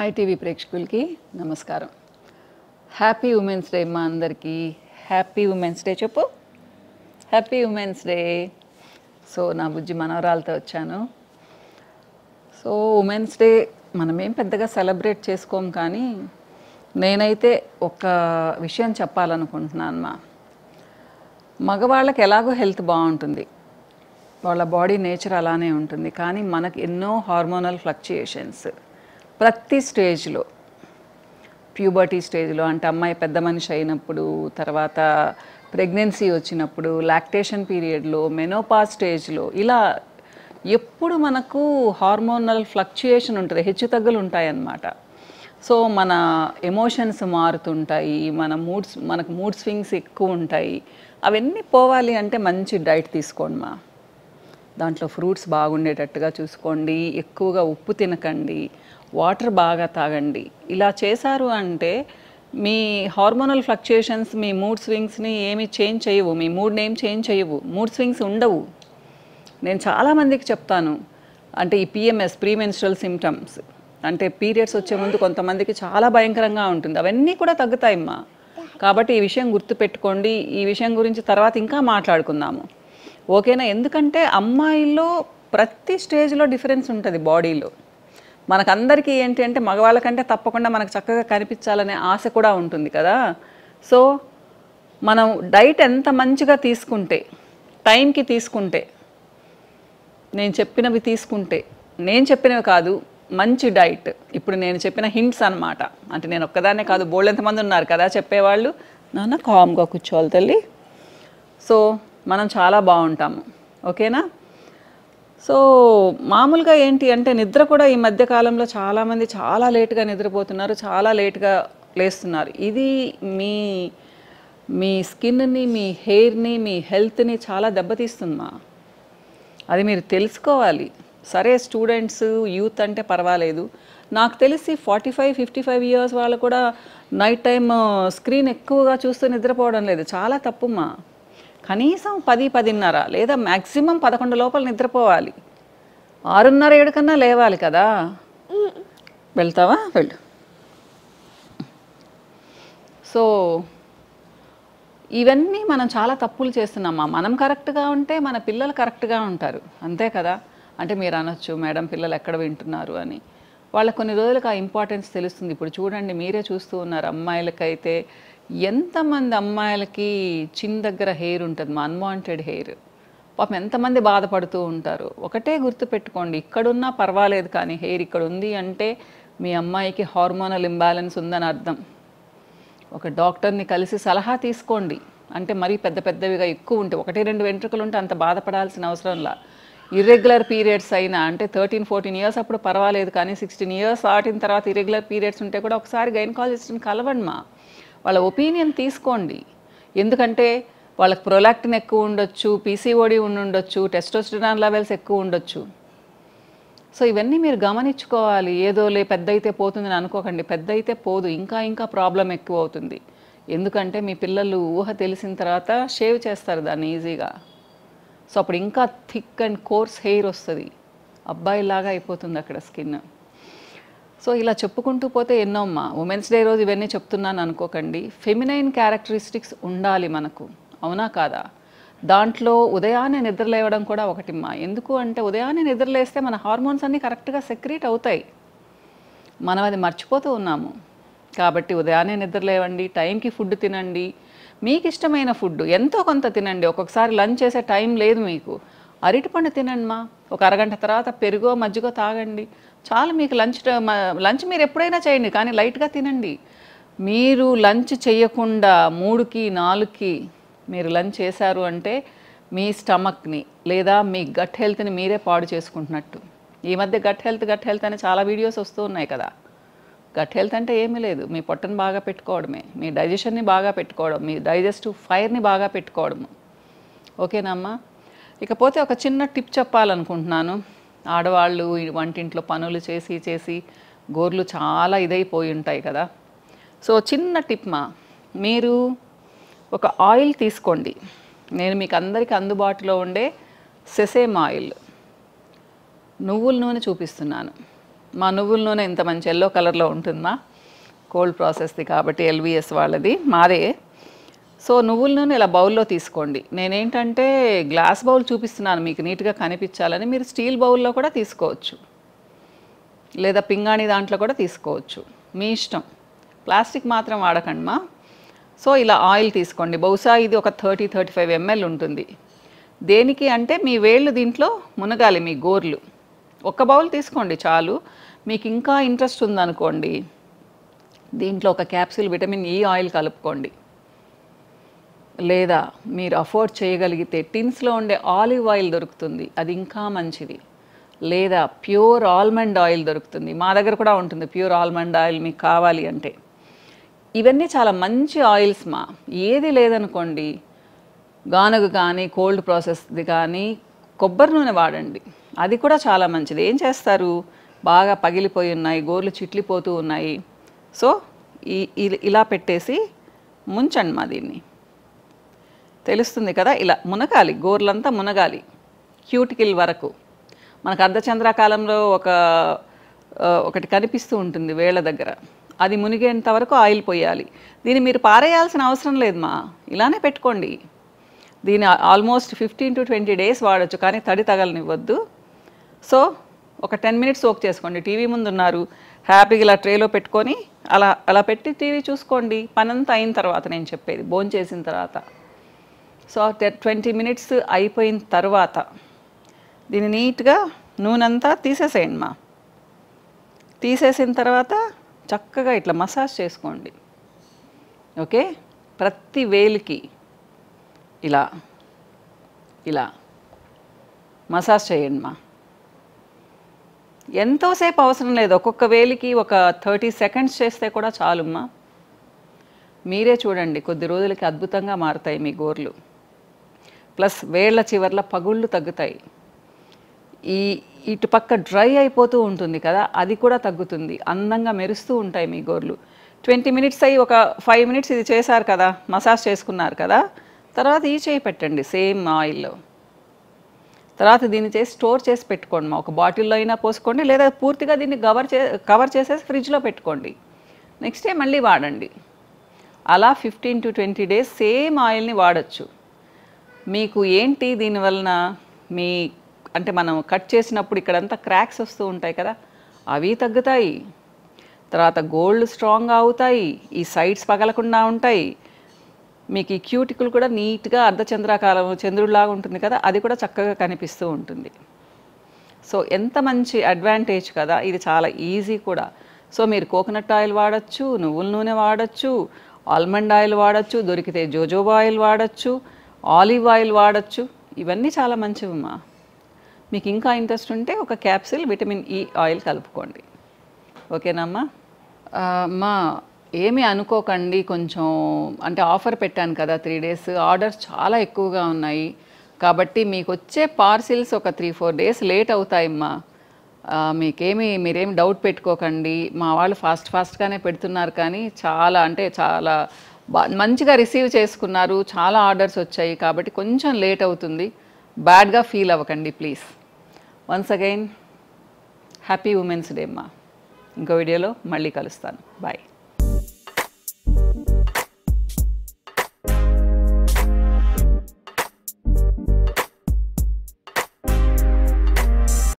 Hi TV ప్రేక్షకులకి నమస్కారం. Happy women's day మా అందరికీ. హ్యాపీ ఉమెన్స్ డే చెప్పు. Happy women's day. సో నా బుజ్జి మనవరాలతో వచ్చాను. సో ఉమెన్స్ డే మనమేం పెద్దగా సెలబ్రేట్ చేసుకోం, కానీ నేనైతే ఒక విషయం చెప్పాలనుకుంటున్నాను. మగవాళ్ళకి ఎలాగో హెల్త్ బాగుంటుంది, వాళ్ళ బాడీ నేచర్ అలానే ఉంటుంది, కానీ మనకు ఎన్నో హార్మోనల్ ఫ్లక్చుయేషన్స్ ప్రతి స్టేజ్లో, ప్యూబర్టీ స్టేజ్లో అంటే అమ్మాయి పెద్ద మనిషి అయినప్పుడు, తర్వాత ప్రెగ్నెన్సీ వచ్చినప్పుడు, లాక్టేషన్ పీరియడ్లో, మెనోపాజ్ స్టేజ్లో, ఇలా ఎప్పుడు మనకు హార్మోనల్ ఫ్లక్చుయేషన్ ఉంటుంది, హెచ్చుతగ్గులు ఉంటాయన్నమాట. సో మన ఎమోషన్స్ మారుతుంటాయి, మనకు మూడ్ స్వింగ్స్ ఎక్కువ ఉంటాయి. అవన్నీ పోవాలి అంటే మంచి డైట్ తీసుకోండి. దాంట్లో ఫ్రూట్స్ బాగుండేటట్టుగా చూసుకోండి, ఎక్కువగా ఉప్పు తినకండి, వాటర్ బాగా తాగండి. ఇలా చేశారు అంటే మీ హార్మోనల్ ఫ్లక్చుయేషన్స్, మీ మూడ్ స్వింగ్స్ని ఏమి చేంజ్ చేయవు, మీ మూడ్ని ఏం చేంజ్ చేయవు, మూడ్ స్వింగ్స్ ఉండవు. నేను చాలామందికి చెప్తాను, అంటే ఈ పిఎంఎస్, ప్రీ మెన్స్ట్రల్ సిమ్టమ్స్, అంటే పీరియడ్స్ వచ్చే ముందు కొంతమందికి చాలా భయంకరంగా ఉంటుంది, అవన్నీ కూడా తగ్గుతాయమ్మా. కాబట్టి ఈ విషయం గుర్తుపెట్టుకోండి. ఈ విషయం గురించి తర్వాత ఇంకా మాట్లాడుకుందాము, ఓకేనా? ఎందుకంటే అమ్మాయిల్లో ప్రతి స్టేజ్లో డిఫరెన్స్ ఉంటుంది బాడీలో. మనకందరికీ ఏంటి అంటే మగవాళ్ళకంటే తప్పకుండా మనకు చక్కగా కనిపించాలనే ఆశ కూడా ఉంటుంది కదా. సో మనం డైట్ ఎంత మంచిగా తీసుకుంటే, టైంకి తీసుకుంటే, నేను చెప్పినవి తీసుకుంటే, నేను చెప్పినవి కాదు, మంచి డైట్, ఇప్పుడు నేను చెప్పిన హింట్స్ అన్నమాట. అంటే నేను ఒక్కదాన్నే కాదు, బోల్డ్ ఎంతమంది ఉన్నారు కదా చెప్పేవాళ్ళు. నాన్న కామ్గా కూర్చోవాలి తల్లి. సో మనం చాలా బాగుంటాము, ఓకేనా? సో మామూలుగా ఏంటి అంటే నిద్ర కూడా ఈ మధ్యకాలంలో చాలామంది చాలా లేట్గా నిద్రపోతున్నారు, చాలా లేట్గా లేస్తున్నారు. ఇది మీ స్కిన్ని, మీ హెయిర్ని, మీ హెల్త్ని చాలా దెబ్బతీస్తుందా, అది మీరు తెలుసుకోవాలి. సరే స్టూడెంట్స్, యూత్ అంటే పర్వాలేదు. నాకు తెలిసి 45-55 ఇయర్స్ వాళ్ళు కూడా నైట్ టైం స్క్రీన్ ఎక్కువగా చూస్తూ నిద్రపోవడం లేదు, చాలా తప్పుమా. కనీసం 10-10:30 లేదా మ్యాక్సిమం 11 లోపల నిద్రపోవాలి. 6:30-7 కన్నా లేవాలి కదా. వెళ్తావా? వెళ్ళు. సో ఇవన్నీ మనం చాలా తప్పులు చేస్తున్నామా. మనం కరెక్ట్గా ఉంటే మన పిల్లలు కరెక్ట్గా ఉంటారు, అంతే కదా. అంటే మీరు అనొచ్చు, మేడం పిల్లలు ఎక్కడ వింటున్నారు అని. వాళ్ళ కొన్ని రోజులకు ఆ ఇంపార్టెన్స్ తెలుస్తుంది. ఇప్పుడు చూడండి, మీరే చూస్తూ ఉన్నారు, అమ్మాయిలకైతే ఎంతమంది అమ్మాయిలకి చిన్న దగ్గర హెయిర్ ఉంటుంది, మా అన్వాంటెడ్ హెయిర్. పాపం ఎంతమంది బాధపడుతూ ఉంటారు. ఒకటే గుర్తుపెట్టుకోండి, ఇక్కడున్నా పర్వాలేదు, కానీ హెయిర్ ఇక్కడ ఉంది అంటే మీ అమ్మాయికి హార్మోనల్ ఇంబ్యాలెన్స్ ఉందని అర్థం. ఒక డాక్టర్ని కలిసి సలహా తీసుకోండి. అంటే మరీ పెద్ద పెద్దవిగా ఎక్కువ ఉంటే, 1-2 వెంట్రుకలు ఉంటే అంత బాధపడాల్సిన అవసరంలా. ఇర్రెగ్యులర్ పీరియడ్స్ అయినా అంటే 13-14 ఇయర్స్ అప్పుడు పర్వాలేదు, కానీ 16 ఇయర్స్ దాటిన తర్వాత ఇర్రెగ్యులర్ పీరియడ్స్ ఉంటే కూడా ఒకసారి గైనకాలజిస్ట్ని కలవండి. వాళ్ళ ఒపీనియన్ తీసుకోండి. ఎందుకంటే వాళ్ళకి ప్రొలాక్టిన్ ఎక్కువ ఉండొచ్చు, పీసీఓడి ఉండొచ్చు, టెస్టోస్టెరాన్ లెవెల్స్ ఎక్కువ ఉండొచ్చు. సో ఇవన్నీ మీరు గమనించుకోవాలి. ఏదోలే పెద్ద అయితే పోతుందని అనుకోకండి, పెద్ద అయితే పోదు, ఇంకా ప్రాబ్లం ఎక్కువ అవుతుంది. ఎందుకంటే మీ పిల్లలు ఊహ తెలిసిన తర్వాత షేవ్ చేస్తారు దాన్ని ఈజీగా. సో అప్పుడు ఇంకా థిక్ అండ్ కోర్స్ హెయిర్ వస్తుంది, అబ్బాయిలాగా అయిపోతుంది అక్కడ స్కిన్. సో ఇలా చెప్పుకుంటూ పోతే ఎన్నోమ్మా. ఉమెన్స్ డే రోజు ఇవన్నీ చెప్తున్నాను అనుకోకండి. ఫెమినైన్ క్యారెక్టరిస్టిక్స్ ఉండాలి మనకు, అవునా కాదా? దాంట్లో ఉదయాన్నే నిద్రలేవడం కూడా ఒకటిమ్మా. ఎందుకు అంటే ఉదయాన్నే నిద్రలేస్తే మన హార్మోన్స్ అన్నీ కరెక్ట్గా సెక్రీట్ అవుతాయి, మనం అది మర్చిపోతూ ఉన్నాము. కాబట్టి ఉదయాన్నే నిద్రలేవండి, టైంకి ఫుడ్ తినండి, మీకు ఇష్టమైన ఫుడ్ ఎంతో కొంత తినండి. ఒక్కొక్కసారి లంచ్ చేసే టైం లేదు మీకు, అరటిపండు తినండి. ఒక అరగంట తర్వాత పెరుగో మజ్జిగో తాగండి, చాలు. మీకు లంచ్ మీరు ఎప్పుడైనా చేయండి, కానీ లైట్గా తినండి. మీరు లంచ్ చేయకుండా 3-4కి మీరు లంచ్ చేశారు అంటే మీ స్టమక్ని లేదా మీ గట్ హెల్త్ని మీరే పాడు చేసుకుంటున్నట్టు. ఈ మధ్య గట్ హెల్త్ అని చాలా వీడియోస్ వస్తూ ఉన్నాయి కదా. గట్ హెల్త్ అంటే ఏమీ లేదు, మీ పొట్టను బాగా పెట్టుకోవడమే, మీ డైజెషన్ని బాగా పెట్టుకోవడం, మీ డైజెస్టివ్ ఫైర్ని బాగా పెట్టుకోవడము, ఓకేనమ్మా? ఇకపోతే ఒక చిన్న టిప్ చెప్పాలనుకుంటున్నాను. ఆడవాళ్ళు వంటింట్లో పనులు చేసి గోర్లు చాలా ఇదైపోయి ఉంటాయి కదా. సో చిన్న టిప్ మీరు ఒక ఆయిల్ తీసుకోండి. నేను మీకు అందరికీ అందుబాటులో ఉండే సెసేమ్ ఆయిల్, నువ్వుల నూనె చూపిస్తున్నాను. మా నువ్వుల నూనె ఇంత మంచి ఎల్లో కలర్లో ఉంటుందా? కోల్డ్ ప్రాసెస్ది కాబట్టి ఎల్విఎస్ వాళ్ళది, మాదే. సో నువ్వుల నూనె ఇలా బౌల్లో తీసుకోండి. నేనేంటంటే గ్లాస్ బౌల్ చూపిస్తున్నాను మీకు నీట్గా కనిపించాలని. మీరు స్టీల్ బౌల్లో కూడా తీసుకోవచ్చు, లేదా పింగాణి దాంట్లో కూడా తీసుకోవచ్చు, మీ ఇష్టం. ప్లాస్టిక్ మాత్రం వాడకండి మా. సో ఇలా ఆయిల్ తీసుకోండి. బహుశా ఇది ఒక 30-35 ml ఉంటుంది. దేనికి అంటే మీ వేళ్ళు దీంట్లో మునగాలి, మీ గోర్లు. ఒక బౌల్ తీసుకోండి చాలు. మీకు ఇంకా ఇంట్రెస్ట్ ఉందనుకోండి, దీంట్లో ఒక క్యాప్సూల్ విటమిన్ ఈ ఆయిల్ కలుపుకోండి. లేదా మీరు అఫోర్డ్ చేయగలిగితే టిన్స్లో ఉండే ఆలివ్ ఆయిల్ దొరుకుతుంది, అది ఇంకా మంచిది. లేదా ప్యూర్ ఆల్మండ్ ఆయిల్ దొరుకుతుంది, మా దగ్గర కూడా ఉంటుంది ప్యూర్ ఆల్మండ్ ఆయిల్ మీకు కావాలి అంటే. ఇవన్నీ చాలా మంచి ఆయిల్స్ మా. ఏది లేదనుకోండి, గానుగ కానీ కోల్డ్ ప్రాసెస్ది కానీ కొబ్బరి నూనె వాడండి, అది కూడా చాలా మంచిది. ఏం చేస్తారు, బాగా పగిలిపోయి ఉన్నాయి, గోర్లు చిట్లిపోతూ ఉన్నాయి. సో ఇలా పెట్టేసి ముంచండి మా దీన్ని. తెలుస్తుంది కదా, ఇలా మునగాలి, గోర్లంతా మునగాలి క్యూటికిల్ వరకు. మనకు అర్ధచంద్రాకాలంలో ఒకటి కనిపిస్తూ ఉంటుంది వేళ్ళ దగ్గర, అది మునిగేంత వరకు ఆయిల్ పోయాలి. దీన్ని మీరు పారేయాల్సిన అవసరం లేదు మా, ఇలానే పెట్టుకోండి. దీన్ని ఆల్మోస్ట్ 15 to 20 days వాడచ్చు, కానీ తడి తగలనివ్వద్దు. సో ఒక 10 minutes సోక్ చేసుకోండి. టీవీ ముందు ఉన్నారు, హ్యాపీగా ఇలా ట్రేలో పెట్టుకొని అలా పెట్టి టీవీ చూసుకోండి. పనంతా అయిన తర్వాత నేను చెప్పేది, భోంచేసిన తర్వాత. సో 20 minutes అయిపోయిన తర్వాత దీన్ని నీట్గా నూనె అంతా తీసేసేయండి మా. తీసేసిన తర్వాత చక్కగా ఇట్లా మసాజ్ చేసుకోండి. ఓకే, ప్రతి వేలికి ఇలా ఇలా మసాజ్ చేయండి మా. ఎంతోసేపు అవసరం లేదు, ఒక్కొక్క వేలికి ఒక 30 seconds చేస్తే కూడా చాలుమ్మా. మీరే చూడండి, కొద్ది రోజులకి అద్భుతంగా మారుతాయి మీ గోర్లు. ప్లస్ వేళ్ల చివర్ల పగుళ్ళు తగ్గుతాయి. ఇటుపక్క డ్రై అయిపోతూ ఉంటుంది కదా, అది కూడా తగ్గుతుంది. అందంగా మెరుస్తూ ఉంటాయి మీ గోర్లు. 20 minutes అయ్యి ఒక 5 minutes ఇది చేశారు కదా, మసాజ్ చేసుకున్నారు కదా, తర్వాత ఈ చేయి పెట్టండి సేమ్ ఆయిల్లో. తర్వాత దీన్ని చేసి స్టోర్ చేసి పెట్టుకోండి మా. ఒక బాటిల్లో అయినా పోసుకోండి, లేదా పూర్తిగా దీన్ని కవర్ చేసేసి ఫ్రిడ్జ్లో పెట్టుకోండి. నెక్స్ట్ డే మళ్ళీ వాడండి. అలా 15 to 20 days సేమ్ ఆయిల్ని వాడచ్చు. మీకు ఏంటి దీనివలన, అంటే మనం కట్ చేసినప్పుడు ఇక్కడంతా క్రాక్స్ వస్తూ ఉంటాయి కదా, అవి తగ్గుతాయి. తర్వాత గోల్డ్ స్ట్రాంగ్గా అవుతాయి, ఈ సైడ్స్ పగలకుండా ఉంటాయి. మీకు ఈ క్యూటికల్ కూడా నీట్గా అర్ధచంద్రాకారం చంద్రుడిలాగా ఉంటుంది కదా, అది కూడా చక్కగా కనిపిస్తూ ఉంటుంది. సో ఎంత మంచి అడ్వాంటేజ్ కదా, ఇది చాలా ఈజీ కూడా. సో మీరు కోకోనట్ ఆయిల్ వాడచ్చు, నువ్వుల నూనె వాడచ్చు, ఆల్మండ్ ఆయిల్ వాడచ్చు, దొరికితే జోజోబా ఆయిల్ వాడచ్చు, ఆలివ్ ఆయిల్ వాడచ్చు. ఇవన్నీ చాలా మంచివమ్మా. మీకు ఇంకా ఇంట్రెస్ట్ ఉంటే ఒక క్యాప్సిల్ విటమిన్ ఈ ఆయిల్ కలుపుకోండి. ఓకేనమ్మా. అమ్మా ఏమీ అనుకోకండి, కొంచెం అంటే ఆఫర్ పెట్టాను కదా 3 days, ఆర్డర్స్ చాలా ఎక్కువగా ఉన్నాయి కాబట్టి మీకు వచ్చే పార్సిల్స్ ఒక 3-4 days లేట్ అవుతాయమ్మా. మీరేమి డౌట్ పెట్టుకోకండి. మా వాళ్ళు ఫాస్ట్గానే పెడుతున్నారు, కానీ చాలా అంటే చాలా మంచిగా రిసీవ్ చేసుకున్నారు, చాలా ఆర్డర్స్ వచ్చాయి కాబట్టి కొంచెం లేట్ అవుతుంది. బ్యాడ్గా ఫీల్ అవ్వకండి please. Once again happy women's day అమ్మా. ఇంకో వీడియోలో మళ్ళీ కలుస్తాను. బాయ్.